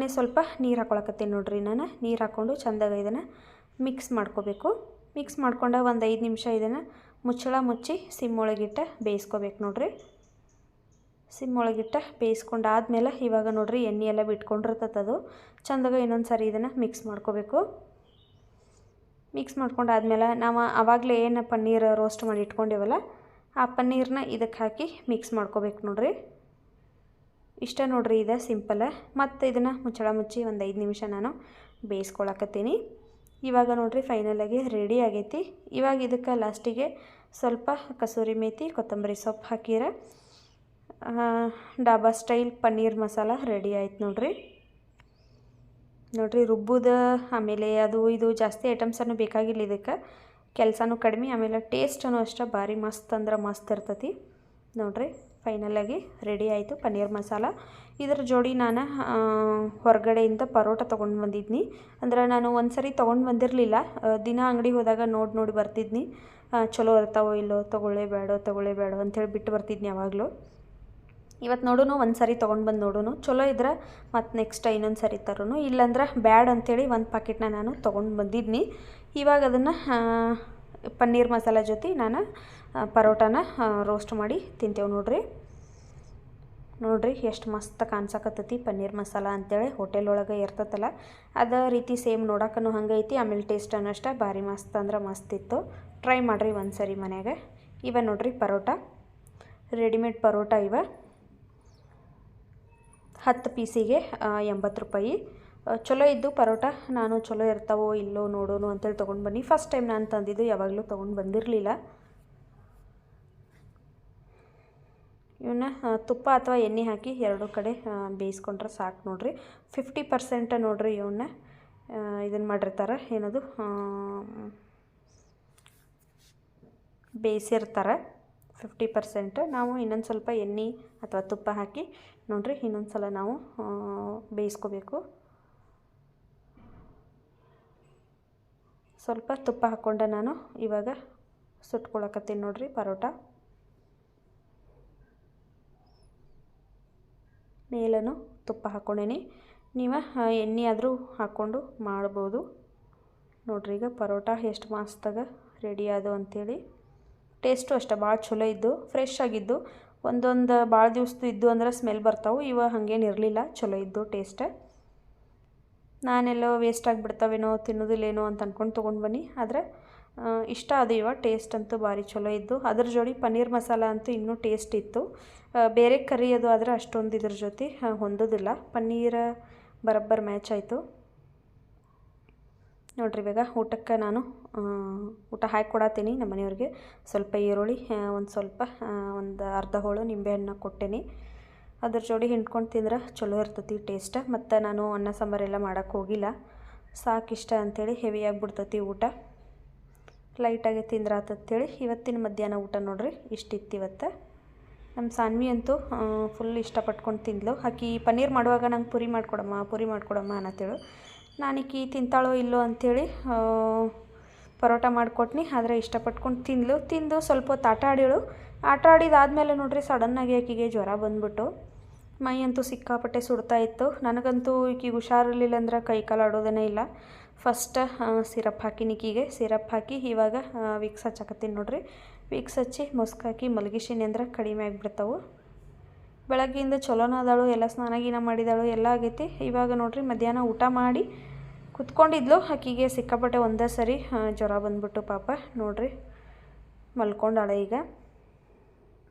ನೀರು ಹಾಕ್ಕೊಳಕತ್ತೀನಿ ನೋಡ್ರಿ. ನಾನು ನೀರು ಹಾಕ್ಕೊಂಡು ಚಂದಾಗ ಇದನ್ನು ಮಿಕ್ಸ್ ಮಾಡ್ಕೋಬೇಕು. ಮಿಕ್ಸ್ ಮಾಡ್ಕೊಂಡು ಒಂದು 5 ನಿಮಿಷ ಇದನ್ನು ಮುಚ್ಚಳ ಮುಚ್ಚಿ ಸಿಮ್ ಒಳಗಿಟ್ಟು ಬೇಯಿಸ್ಕೋಬೇಕು ನೋಡ್ರಿ. ಸಿಮ್ ಒಳಗಿಟ್ಟು ಬೇಯಿಸ್ಕೊಂಡಾದ್ಮೇಲೆ ಇವಾಗ ನೋಡ್ರಿ ಎಣ್ಣೆ ಎಲ್ಲ ಬಿಟ್ಕೊಂಡಿರ್ತದೆ. ಚಂದಾಗ ಇನ್ನೊಂದು ಸಾರಿ ಇದನ್ನು ಮಿಕ್ಸ್ ಮಾಡ್ಕೋಬೇಕು. ಮಿಕ್ಸ್ ಮಾಡ್ಕೊಂಡಾದ್ಮೇಲೆ ನಾವು ಆವಾಗಲೇ ಏನು ಪನ್ನೀರ್ ರೋಸ್ಟ್ ಮಾಡಿ ಇಟ್ಕೊಂಡೇವಲ್ಲ ಆ ಪನ್ನೀರನ್ನ ಇದಕ್ಕೆ ಹಾಕಿ ಮಿಕ್ಸ್ ಮಾಡ್ಕೋಬೇಕು ನೋಡ್ರಿ. ಇಷ್ಟ ನೋಡ್ರಿ, ಇದು ಸಿಂಪಲ್. ಮತ್ತು ಇದನ್ನು ಮುಚ್ಚಳ ಮುಚ್ಚಿ ಒಂದು 5 ನಿಮಿಷ ನಾನು ಬೇಯಿಸ್ಕೊಳಕತ್ತೀನಿ. ಇವಾಗ ನೋಡ್ರಿ ಫೈನಲಾಗಿ ರೆಡಿ ಆಗೈತಿ. ಇವಾಗ ಇದಕ್ಕೆ ಲಾಸ್ಟಿಗೆ ಸ್ವಲ್ಪ ಕಸೂರಿ ಮೇಥಿ, ಕೊತ್ತಂಬರಿ ಸೊಪ್ಪು ಹಾಕಿರ ಡಾಬಾ ಸ್ಟೈಲ್ ಪನ್ನೀರ್ ಮಸಾಲ ರೆಡಿ ಆಯ್ತು ನೋಡ್ರಿ. ನೋಡ್ರಿ ರುಬ್ಬುದು ಆಮೇಲೆ ಅದು ಇದು ಜಾಸ್ತಿ ಐಟಮ್ಸನ್ನು ಬೇಕಾಗಿಲ್ಲ ಇದಕ್ಕೆ. ಕೆಲಸನೂ ಕಡಿಮೆ, ಆಮೇಲೆ ಟೇಸ್ಟೂ ಅಷ್ಟೇ ಭಾರಿ ಮಸ್ತ್ ಅಂದ್ರೆ ಮಸ್ತ್ ಇರ್ತೈತಿ ನೋಡ್ರಿ. ಫೈನಲಾಗಿ ರೆಡಿ ಆಯಿತು ಪನ್ನೀರ್ ಮಸಾಲ. ಇದರ ಜೋಡಿ ನಾನು ಹೊರಗಡೆಯಿಂದ ಪರೋಟ ತೊಗೊಂಡು ಬಂದಿದ್ನಿ. ಅಂದ್ರೆ ನಾನು ಒಂದು ಸರಿ ತೊಗೊಂಡು ಬಂದಿರಲಿಲ್ಲ, ದಿನ ಅಂಗಡಿಗೆ ಹೋದಾಗ ನೋಡಿ ಬರ್ತಿದ್ನಿ. ಚಲೋ ಇರ್ತಾವೋ ಇಲ್ಲೋ, ತೊಗೊಳ್ಳೇಬೇಡೋ ಅಂಥೇಳಿ ಬಿಟ್ಟು ಬರ್ತಿದ್ನಿ ಯಾವಾಗಲೂ. ಇವತ್ತು ನೋಡೋನು ಒಂದು ಸರಿ ತೊಗೊಂಡು ಬಂದು ನೋಡೋನು, ಚಲೋ ಇದ್ರೆ ಮತ್ತು ನೆಕ್ಸ್ಟ್ ಇನ್ನೊಂದು ಸರಿ ತರೋನು, ಇಲ್ಲಾಂದ್ರೆ ಬ್ಯಾಡ್ ಅಂಥೇಳಿ ಒಂದು ಪ್ಯಾಕೆಟ್ನ ನಾನು ತೊಗೊಂಡು ಬಂದಿದ್ನಿ. ಇವಾಗ ಅದನ್ನು ಪನ್ನೀರ್ ಮಸಾಲ ಜೊತೆ ನಾನು ಪರೋಟಾನ ರೋಸ್ಟ್ ಮಾಡಿ ತಿಂತೇವೆ ನೋಡ್ರಿ ಎಷ್ಟು ಮಸ್ತ್ ಕಾಣಿಸಕತ್ತೈತಿ ಪನ್ನೀರ್ ಮಸಾಲ ಅಂತೇಳಿ. ಹೋಟೆಲ್ ಒಳಗೆ ಇರ್ತೈತಲ್ಲ ಅದೇ ರೀತಿ ಸೇಮ್ ನೋಡೋಕ್ಕೂ ಹಂಗೆ ಐತಿ. ಆಮೇಲೆ ಟೇಸ್ಟನ್ನು ಅಷ್ಟೇ ಭಾರಿ ಮಸ್ತ್ ಅಂದ್ರೆ ಮಸ್ತ್ ಇತ್ತು. ಟ್ರೈ ಮಾಡಿರಿ ಒಂದು ಸರಿ ಮನ್ಯಾಗ. ಇವ ನೋಡ್ರಿ ಪರೋಟ, ರೆಡಿಮೇಡ್ ಪರೋಟ ಇವ 10 ಪೀಸಿಗೆ 80 ರೂಪಾಯಿ. ಚಲೋ ಇದ್ದು ಪರೋಟ. ನಾನು ಚಲೋ ಇರ್ತಾವೋ ಇಲ್ಲೋ ನೋಡೋನು ಅಂತೇಳಿ ತೊಗೊಂಡು ಬನ್ನಿ. ಫಸ್ಟ್ ಟೈಮ್ ನಾನು ತಂದಿದ್ದು, ಯಾವಾಗಲೂ ತೊಗೊಂಡು ಬಂದಿರಲಿಲ್ಲ. ಇವನ್ನ ತುಪ್ಪ ಅಥವಾ ಎಣ್ಣೆ ಹಾಕಿ ಎರಡೂ ಕಡೆ ಬೇಯಿಸ್ಕೊಂಡ್ರೆ ಸಾಕು ನೋಡ್ರಿ. 50% ನೋಡ್ರಿ ಇವನ್ನ ಇದನ್ನು ಮಾಡಿರ್ತಾರೆ, ಏನದು ಬೇಯಿಸಿರ್ತಾರೆ 50%. ನಾವು ಇನ್ನೊಂದು ಸ್ವಲ್ಪ ಎಣ್ಣೆ ಅಥವಾ ತುಪ್ಪ ಹಾಕಿ ನೋಡ್ರಿ ಇನ್ನೊಂದು ಸಲ ನಾವು ಬೇಯಿಸ್ಕೋಬೇಕು. ಸ್ವಲ್ಪ ತುಪ್ಪ ಹಾಕ್ಕೊಂಡೆ ನಾನು ಇವಾಗ ಸುಟ್ಕೊಳಕತ್ತೀನಿ ನೋಡ್ರಿ ಪರೋಟ. ಮೇಲೂ ತುಪ್ಪ ಹಾಕ್ಕೊಂಡೇನಿ. ನೀವು ಎಣ್ಣೆ ಆದರೂ ಹಾಕ್ಕೊಂಡು ಮಾಡ್ಬೋದು ನೋಡ್ರಿ. ಈಗ ಪರೋಟ ಎಷ್ಟು ಮಸ್ತಾಗ ರೆಡಿ ಆದವು ಅಂಥೇಳಿ. ಟೇಸ್ಟು ಅಷ್ಟೇ ಭಾಳ ಚಲೋ ಇದ್ದು, ಫ್ರೆಶ್ ಆಗಿದ್ದು. ಒಂದೊಂದು ಭಾಳ ದಿವಸದ್ದು ಇದ್ದು ಅಂದ್ರೆ ಸ್ಮೆಲ್ ಬರ್ತಾವೆ. ಇವ ಹಾಗೇನು ಇರಲಿಲ್ಲ, ಚಲೋ ಇದ್ದು ಟೇಸ್ಟ್. ನಾನೆಲ್ಲೋ ವೇಸ್ಟ್ ಆಗಿಬಿಡ್ತಾವೇನೋ, ತಿನ್ನೋದಿಲ್ಲೇನೋ ಅಂತ ಅಂದ್ಕೊಂಡು ತೊಗೊಂಡು ಬನ್ನಿ. ಆದರೆ ಇಷ್ಟ ಅದು ಇವ ಟೇಸ್ಟ್ ಅಂತೂ ಭಾರಿ ಚಲೋ ಇದ್ದು. ಅದ್ರ ಜೋಡಿ ಪನ್ನೀರ್ ಮಸಾಲ ಅಂತೂ ಇನ್ನೂ ಟೇಸ್ಟ್ ಇತ್ತು. ಬೇರೆ ಕರಿ ಅದು ಆದರೆ ಅಷ್ಟೊಂದು ಇದ್ರ ಜೊತೆ ಹೊಂದೋದಿಲ್ಲ. ಪನ್ನೀರ ಬರೋಬ್ಬರ ಮ್ಯಾಚ್ ಆಯಿತು ನೋಡ್ರಿ. ಇವಾಗ ಊಟಕ್ಕೆ ನಾನು ಊಟ ಹಾಕಿ ಕೊಡತ್ತೀನಿ ನಮ್ಮ ಮನೆಯವ್ರಿಗೆ. ಸ್ವಲ್ಪ ಈರುಳ್ಳಿ, ಒಂದು ಅರ್ಧ ಹೋಳು ನಿಂಬೆಹಣ್ಣು ಕೊಟ್ಟೇನಿ. ಅದ್ರ ಜೋಡಿ ಹಿಂಡ್ಕೊಂಡು ತಿಂದ್ರೆ ಚಲೋ ಇರ್ತೈತಿ ಟೇಸ್ಟ್. ಮತ್ತು ನಾನು ಅನ್ನ ಸಾಂಬಾರೆಲ್ಲ ಮಾಡೋಕ್ಕೆ ಹೋಗಿಲ್ಲ, ಸಾಕಿಷ್ಟ ಅಂಥೇಳಿ ಹೆವಿ ಆಗಿಬಿಡ್ತೈತಿ ಊಟ. ಲೈಟಾಗಿ ತಿಂದ್ರೆ ಆತಂತೇಳಿ ಇವತ್ತಿನ ಮಧ್ಯಾಹ್ನ ಊಟ ನೋಡ್ರಿ ಇಷ್ಟಿತ್ತು ಇವತ್ತು. ನಮ್ಮ ಸಾನ್ವಿ ಅಂತೂ ಫುಲ್ ಇಷ್ಟಪಟ್ಕೊಂಡು ತಿಂದ್ಲು. ಆಕಿ ಪನ್ನೀರ್ ಮಾಡುವಾಗ ನಂಗೆ ಪುರಿ ಮಾಡಿಕೊಡಮ್ಮ ಅನ್ನತ್ತೇಳು. ನಾನಿಕಿ ತಿಂತಾಳೋ ಇಲ್ಲೋ ಅಂಥೇಳಿ ಪರೋಟ ಮಾಡಿಕೊಟ್ನಿ. ಆದರೆ ಇಷ್ಟಪಟ್ಕೊಂಡು ತಿಂದು ಸ್ವಲ್ಪ ಹೊತ್ತು ಆಟ ಆಡಿದಾದ್ಮೇಲೆ ನೋಡ್ರಿ ಸಡನ್ನಾಗಿ ಆಕಿಗೆ ಜ್ವರ ಬಂದ್ಬಿಟ್ಟು ಮೈ ಅಂತೂ ಸಿಕ್ಕಾಪಟ್ಟೆ ಸುಡ್ತಾ ಇತ್ತು. ನನಗಂತೂ ಈಕಿಗೆ ಹುಷಾರಿರಲಿಲ್ಲ ಅಂದ್ರೆ ಕೈ ಕಾಲು ಆಡೋದೇ ಇಲ್ಲ. ಫಸ್ಟ್ ಸಿರಪ್ ಹಾಕಿನಿ ಈಕಿಗೆ. ಸಿರಪ್ ಹಾಕಿ ಇವಾಗ ವಿಕ್ಸ್ ಹಚ್ಚಾಕತ್ತೀನಿ ನೋಡ್ರಿ. ವಿಕ್ಸ್ ಹಚ್ಚಿ ಮೊಸ್ಕು ಹಾಕಿ ಮಲಗಿಸಿನಿ ಅಂದ್ರೆ ಕಡಿಮೆ ಆಗಿಬಿಡ್ತಾವೆ. ಬೆಳಗ್ಗೆಯಿಂದ ಚಲೋನ ಅದಾಳು, ಎಲ್ಲ ಸ್ನಾನ ಗೀನ ಮಾಡಿದಾಳು, ಎಲ್ಲ ಆಗೈತಿ. ಇವಾಗ ನೋಡ್ರಿ ಮಧ್ಯಾಹ್ನ ಊಟ ಮಾಡಿ ಕುತ್ಕೊಂಡಿದ್ಲು. ಆಕಿಗೆ ಸಿಕ್ಕಾಪಟ್ಟೆ ಒಂದೇ ಸರಿ ಜ್ವರ ಬಂದ್ಬಿಟ್ಟು ಪಾಪ ನೋಡ್ರಿ ಮಲ್ಕೊಂಡಾಳೆ. ಈಗ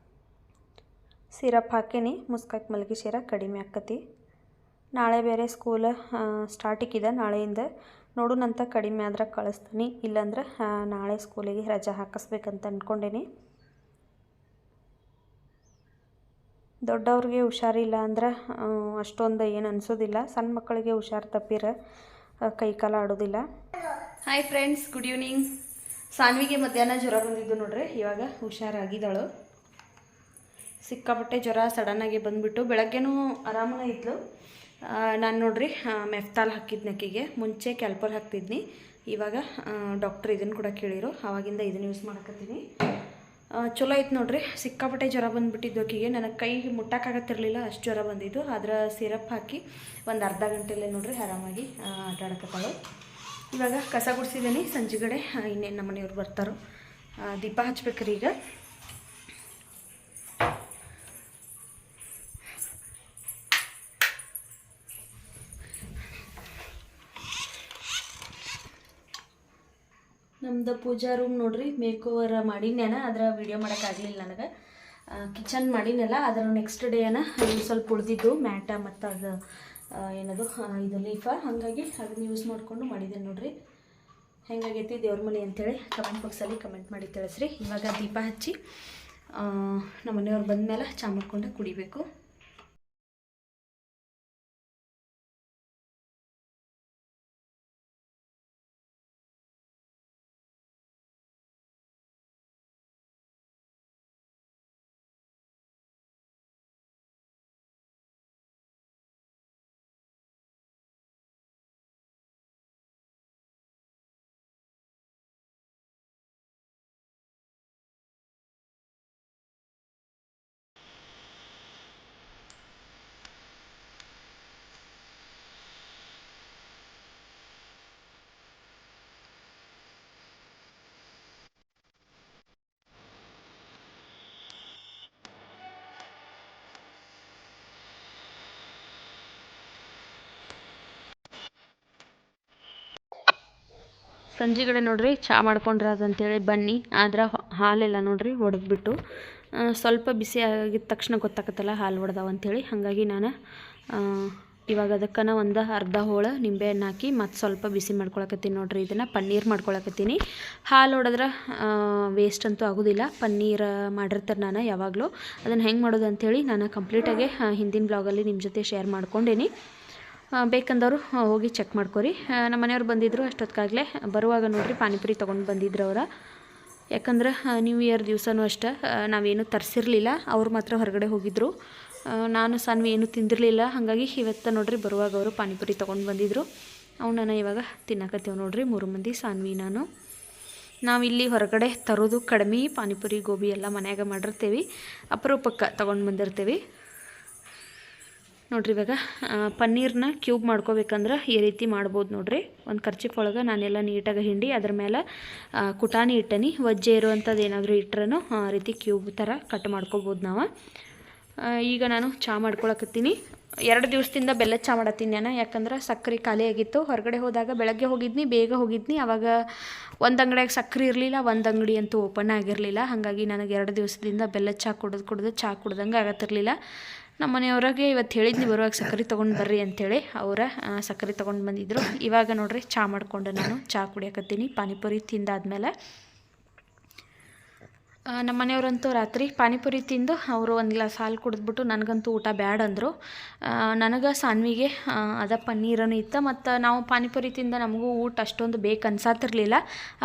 ಸಿರಪ್ ಹಾಕೀನಿ ಮುಸ್ಕಾಕ್ ಮಲಗಿಸಿರ ಕಡಿಮೆ ಆಕ್ಕತಿ. ನಾಳೆ ಬೇರೆ ಸ್ಕೂಲ್ ಸ್ಟಾರ್ಟಿಕ್ಕಿದೆ, ನಾಳೆಯಿಂದ ನೋಡುನಂತ ಕಡಿಮೆ ಆದ್ರೆ ಕಳಿಸ್ತೀನಿ, ಇಲ್ಲಾಂದ್ರೆ ನಾಳೆ ಸ್ಕೂಲಿಗೆ ರಜೆ ಹಾಕಿಸ್ಬೇಕಂತ ಅಂದ್ಕೊಂಡೇನಿ. ದೊಡ್ಡವ್ರಿಗೆ ಹುಷಾರಿಲ್ಲ ಅಂದ್ರೆ ಅಷ್ಟೊಂದು ಏನು ಅನಿಸೋದಿಲ್ಲ, ಸಣ್ಣ ಮಕ್ಕಳಿಗೆ ಹುಷಾರು ತಪ್ಪಿರ ಕೈಕಾಲ ಆಡೋದಿಲ್ಲ. Hi friends, good evening. ಸಾನ್ವಿಗೆ ಮಧ್ಯಾಹ್ನ ಜ್ವರ ಬಂದಿದ್ದು ನೋಡ್ರಿ, ಇವಾಗ ಹುಷಾರಾಗಿದ್ದಾಳು. ಸಿಕ್ಕಾಪಟ್ಟೆ ಜ್ವರ ಸಡನ್ನಾಗಿ ಬಂದುಬಿಟ್ಟು, ಬೆಳಗ್ಗೆನೂ ಆರಾಮನ ಇದ್ಲು. ನಾನು ನೋಡ್ರಿ ಮೆಫ್ತಾಲ್ ಹಾಕಿದ್ನಿ ಆಕೆಗೆ, ಮುಂಚೆ ಕ್ಯಾಲ್ಪಲ್ ಹಾಕ್ತಿದ್ನಿ, ಇವಾಗ ಡಾಕ್ಟ್ರ್ ಇದನ್ನು ಕೂಡ ಕೇಳಿರು, ಆವಾಗಿಂದ ಇದನ್ನು ಯೂಸ್ ಮಾಡಕತ್ತೀನಿ. ಚಲೋ ಐತೆ ನೋಡ್ರಿ. ಸಿಕ್ಕಾಪಟ್ಟೆ ಜ್ವರ ಬಂದುಬಿಟ್ಟಿದ್ದು ಆಕೆಗೆ, ನನಗೆ ಕೈ ಮುಟ್ಟಕ್ಕಾಗತ್ತಿರಲಿಲ್ಲ, ಅಷ್ಟು ಜ್ವರ ಬಂದಿದ್ದು. ಅದರ ಸಿರಪ್ ಹಾಕಿ ಒಂದು ಅರ್ಧ ಗಂಟೆಯಲ್ಲೇ ನೋಡ್ರಿ ಆರಾಮಾಗಿ ಆಟಾಡಕತ್ತಾಳು. ಇವಾಗ ಕಸ ಗುಡಿಸಿದ್ದೀನಿ, ಸಂಜೆಗಡೆ ಇನ್ನೇನು ನಮ್ಮ ಮನೆಯವ್ರು ಬರ್ತಾರೋ, ದೀಪ ಹಚ್ಬೇಕ್ರಿ ಈಗ. ನಮ್ದು ಪೂಜಾ ರೂಮ್ ನೋಡ್ರಿ ಮೇಕ್ ಓವರ್ ಮಾಡಿನ್ಯಾನ, ಅದರ ವಿಡಿಯೋ ಮಾಡೋಕ್ಕಾಗಲಿಲ್ಲ ನನಗೆ. ಕಿಚನ್ ಮಾಡಿನಲ್ಲ, ಅದರ ನೆಕ್ಸ್ಟ್ ಡೇನ ಸ್ವಲ್ಪ ಉಳಿದಿದ್ದು ಮ್ಯಾಟ ಮತ್ತು ಅದು ಏನದು ಇದು ಲೀಫ, ಹಾಗಾಗಿ ಅದನ್ನು ಯೂಸ್ ಮಾಡಿಕೊಂಡು ಮಾಡಿದ್ದೇನೆ ನೋಡ್ರಿ. ಹೆಂಗಾಗೈತಿ ದೇವ್ರ ಮನೆ ಅಂತೇಳಿ ಕಮೆಂಟ್ ಬಾಕ್ಸಲ್ಲಿ ಕಮೆಂಟ್ ಮಾಡಿ ತಿಳಿಸ್ರಿ. ಇವಾಗ ದೀಪ ಹಚ್ಚಿ ನಮ್ಮ ಮನೆಯವ್ರು ಬಂದಮೇಲೆ ಚಾ ಮಾಡ್ಕೊಂಡು ಕುಡಿಬೇಕು. ಸಂಜೆಗಡೆ ನೋಡ್ರಿ ಚಹಾ ಮಾಡ್ಕೊಂಡ್ರೆ ಅದಂತೇಳಿ ಬನ್ನಿ, ಆದ್ರೆ ಹಾಲೆಲ್ಲ ನೋಡ್ರಿ ಒಡೆದ್ಬಿಟ್ಟು, ಸ್ವಲ್ಪ ಬಿಸಿ ಆಗಿದ ತಕ್ಷಣ ಗೊತ್ತಾಗತ್ತಲ್ಲ ಹಾಲು ಒಡೆದಾವ ಅಂಥೇಳಿ. ಹಾಗಾಗಿ ನಾನು ಇವಾಗ ಅದಕ್ಕನ ಒಂದು ಅರ್ಧ ಹೋಳು ನಿಂಬೆಹಣ್ಣು ಹಾಕಿ ಮತ್ತು ಸ್ವಲ್ಪ ಬಿಸಿ ಮಾಡ್ಕೊಳಕತ್ತೀನಿ ನೋಡ್ರಿ. ಇದನ್ನು ಪನ್ನೀರ್ ಮಾಡ್ಕೊಳಕತ್ತೀನಿ. ಹಾಲು ಹೊಡೆದ್ರೆ ವೇಸ್ಟ್ ಅಂತೂ ಆಗೋದಿಲ್ಲ. ಪನ್ನೀರ್ ಮಾಡಿರ್ತಾರೆ ನಾನು ಯಾವಾಗಲೂ. ಅದನ್ನು ಹೆಂಗೆ ಮಾಡೋದು ಅಂಥೇಳಿ ನಾನು ಕಂಪ್ಲೀಟಾಗಿ ಹಿಂದಿನ ಬ್ಲಾಗಲ್ಲಿ ನಿಮ್ಮ ಜೊತೆ ಶೇರ್ ಮಾಡ್ಕೊಂಡೇನಿ. ಬೇಕಂದವರು ಹೋಗಿ ಚೆಕ್ ಮಾಡ್ಕೊರಿ. ನಮ್ಮ ಮನೆಯವ್ರು ಬಂದಿದ್ದರು ಅಷ್ಟೊತ್ತಿಗಾಗಲೇ. ಬರುವಾಗ ನೋಡ್ರಿ ಪಾನಿಪುರಿ ತೊಗೊಂಡು ಬಂದಿದ್ರು ಅವ್ರು. ಯಾಕಂದ್ರೆ ನ್ಯೂ ಇಯರ್ ದಿವಸನೂ ಅಷ್ಟೇ ನಾವೇನು ತರಿಸಿರಲಿಲ್ಲ, ಅವ್ರು ಮಾತ್ರ ಹೊರಗಡೆ ಹೋಗಿದ್ದರು. ನಾನು ಸಾನ್ವಿ ಏನೂ ತಿಂದಿರಲಿಲ್ಲ, ಹಾಗಾಗಿ ಇವತ್ತು ನೋಡ್ರಿ ಬರುವಾಗ ಅವರು ಪಾನಿಪುರಿ ತೊಗೊಂಡು ಬಂದಿದ್ದರು. ಅವನ್ನ ಇವಾಗ ತಿನ್ನಕತ್ತೀವಿ ನೋಡ್ರಿ 3 ಮಂದಿ, ಸಾನ್ವಿ ನಾನು. ನಾವಿಲ್ಲಿ ಹೊರಗಡೆ ತರೋದು ಕಡಿಮೆ, ಪಾನಿಪುರಿ ಗೋಬಿ ಎಲ್ಲ ಮನ್ಯಾಗ ಮಾಡಿರ್ತೀವಿ, ಅಪರೂಪಕ್ಕೆ ತೊಗೊಂಡು ಬಂದಿರ್ತೀವಿ ನೋಡ್ರಿ. ಇವಾಗ ಪನ್ನೀರ್ನ ಕ್ಯೂಬ್ ಮಾಡ್ಕೋಬೇಕಂದ್ರೆ ಈ ರೀತಿ ಮಾಡ್ಬೋದು ನೋಡ್ರಿ. ಒಂದು ಕರ್ಚಿಪ್ ಒಳಗೆ ನಾನೆಲ್ಲ ನೀಟಾಗಿ ಹಿಂಡಿ ಅದ್ರ ಮೇಲೆ ಕುಟಾಣಿ ಇಟ್ಟನಿ. ವಜ್ಜೆ ಇರುವಂಥದ್ದು ಏನಾದರೂ ಇಟ್ಟರೂ ಆ ರೀತಿ ಕ್ಯೂಬ್ ಥರ ಕಟ್ ಮಾಡ್ಕೋಬೋದು ನಾವು. ಈಗ ನಾನು ಚಹಾ ಮಾಡ್ಕೊಳಕತ್ತೀನಿ. 2 ದಿವಸದಿಂದ ಬೆಲ್ಲದ ಚಹಾ ಮಾಡತ್ತೀನಿ ನಾನು, ಯಾಕಂದ್ರೆ ಸಕ್ಕರೆ ಖಾಲಿ ಆಗಿತ್ತು. ಹೊರಗಡೆ ಹೋದಾಗ ಬೆಳಗ್ಗೆ ಹೋಗಿದ್ನಿ, ಬೇಗ ಹೋಗಿದ್ನಿ, ಆವಾಗ ಒಂದು ಅಂಗಡಿಯಾಗ ಸಕ್ಕರೆ ಇರಲಿಲ್ಲ, ಒಂದು ಅಂಗಡಿ ಅಂತೂ ಓಪನ್ ಆಗಿರಲಿಲ್ಲ. ಹಾಗಾಗಿ ನನಗೆ 2 ದಿವಸದಿಂದ ಬೆಲ್ಲದ ಚಹಾ ಕುಡಿದು ಚಹಾ ಕುಡ್ದಂಗೆ ಆಗತ್ತಿರಲಿಲ್ಲ. ನಮ್ಮ ಮನೆಯವ್ರಿಗೆ ಇವತ್ತು ಹೇಳಿದ್ನಿ ಬರುವಾಗ ಸಕ್ಕರೆ ತೊಗೊಂಡು ಬರ್ರಿ ಅಂಥೇಳಿ, ಅವರ ಸಕ್ಕರೆ ತೊಗೊಂಡು ಬಂದಿದ್ದರು. ಇವಾಗ ನೋಡ್ರಿ ಚಹಾ ಮಾಡಿಕೊಂಡು ನಾನು ಚಹಾ ಕುಡಿಯಕತ್ತೀನಿ ಪಾನಿಪುರಿ ತಿಂದಾದ್ಮೇಲೆ. ನಮ್ಮ ಮನೆಯವರಂತೂ ರಾತ್ರಿ ಪಾನಿಪುರಿ ತಿಂದು ಅವರು ಒಂದು ಗ್ಲಾಸ್ ಹಾಲು ಕುಡಿದ್ಬಿಟ್ಟು ನನಗಂತೂ ಊಟ ಬ್ಯಾಡ್ ಅಂದರು. ನನಗೆ ಸಾನ್ವಿಗೆ ಅದ ಪನ್ನೀರನ್ನು ಇತ್ತು, ಮತ್ತು ನಾವು ಪಾನಿಪುರಿ ತಿಂದ ನಮಗೂ ಊಟ ಅಷ್ಟೊಂದು ಬೇಕು ಅನ್ಸಾತಿರ್ಲಿಲ್ಲ.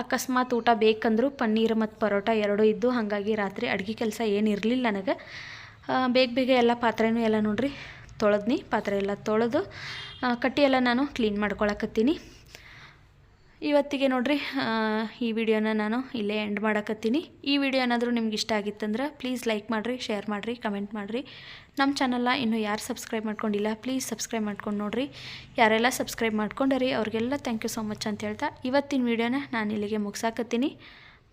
ಅಕಸ್ಮಾತ್ ಊಟ ಬೇಕಂದ್ರು ಪನ್ನೀರ್ ಮತ್ತು ಪರೋಟ ಎರಡೂ ಇದ್ದು, ಹಾಗಾಗಿ ರಾತ್ರಿ ಅಡುಗೆ ಕೆಲಸ ಏನಿರಲಿಲ್ಲ ನನಗೆ. ಬೇಗ ಎಲ್ಲ ಪಾತ್ರೆನೂ ಎಲ್ಲ ನೋಡ್ರಿ ತೊಳೆದ್ನಿ. ಪಾತ್ರೆ ಎಲ್ಲ ತೊಳೆದು ಕಟ್ಟಿ ಎಲ್ಲ ನಾನು ಕ್ಲೀನ್ ಮಾಡ್ಕೊಳಕತ್ತೀನಿ. ಇವತ್ತಿಗೆ ನೋಡ್ರಿ ಈ ವಿಡಿಯೋನ ನಾನು ಇಲ್ಲೇ ಎಂಡ್ ಮಾಡಕತ್ತೀನಿ. ಈ ವಿಡಿಯೋ ಏನಾದರೂ ನಿಮ್ಗೆ ಇಷ್ಟ ಆಗಿತ್ತಂದ್ರೆ ಪ್ಲೀಸ್ ಲೈಕ್ ಮಾಡಿರಿ, ಶೇರ್ ಮಾಡಿರಿ, ಕಮೆಂಟ್ ಮಾಡಿರಿ. ನಮ್ಮ ಚಾನಲ್ನ ಇನ್ನೂ ಯಾರು ಸಬ್ಸ್ಕ್ರೈಬ್ ಮಾಡ್ಕೊಂಡಿಲ್ಲ ಪ್ಲೀಸ್ ಸಬ್ಸ್ಕ್ರೈಬ್ ಮಾಡ್ಕೊಂಡು ನೋಡಿರಿ. ಯಾರೆಲ್ಲ ಸಬ್ಸ್ಕ್ರೈಬ್ ಮಾಡ್ಕೊಂಡರಿ ಅವ್ರಿಗೆಲ್ಲ ಥ್ಯಾಂಕ್ ಯು ಸೋ ಮಚ್ ಅಂತ ಹೇಳ್ತಾ ಇವತ್ತಿನ ವಿಡಿಯೋನ ನಾನು ಇಲ್ಲಿಗೆ ಮುಗಿಸಾಕತ್ತೀನಿ.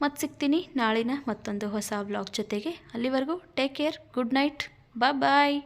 ಮತ್ತೆ ಸಿಗ್ತೀನಿ ನಾಳಿನ ಮತ್ತೊಂದು ಹೊಸ ವ್ಲಾಗ್ ಜೊತೆಗೆ. ಅಲ್ಲಿವರೆಗೂ ಟೇಕ್ ಕೇರ್, ಗುಡ್ ನೈಟ್, ಬಾಯ್.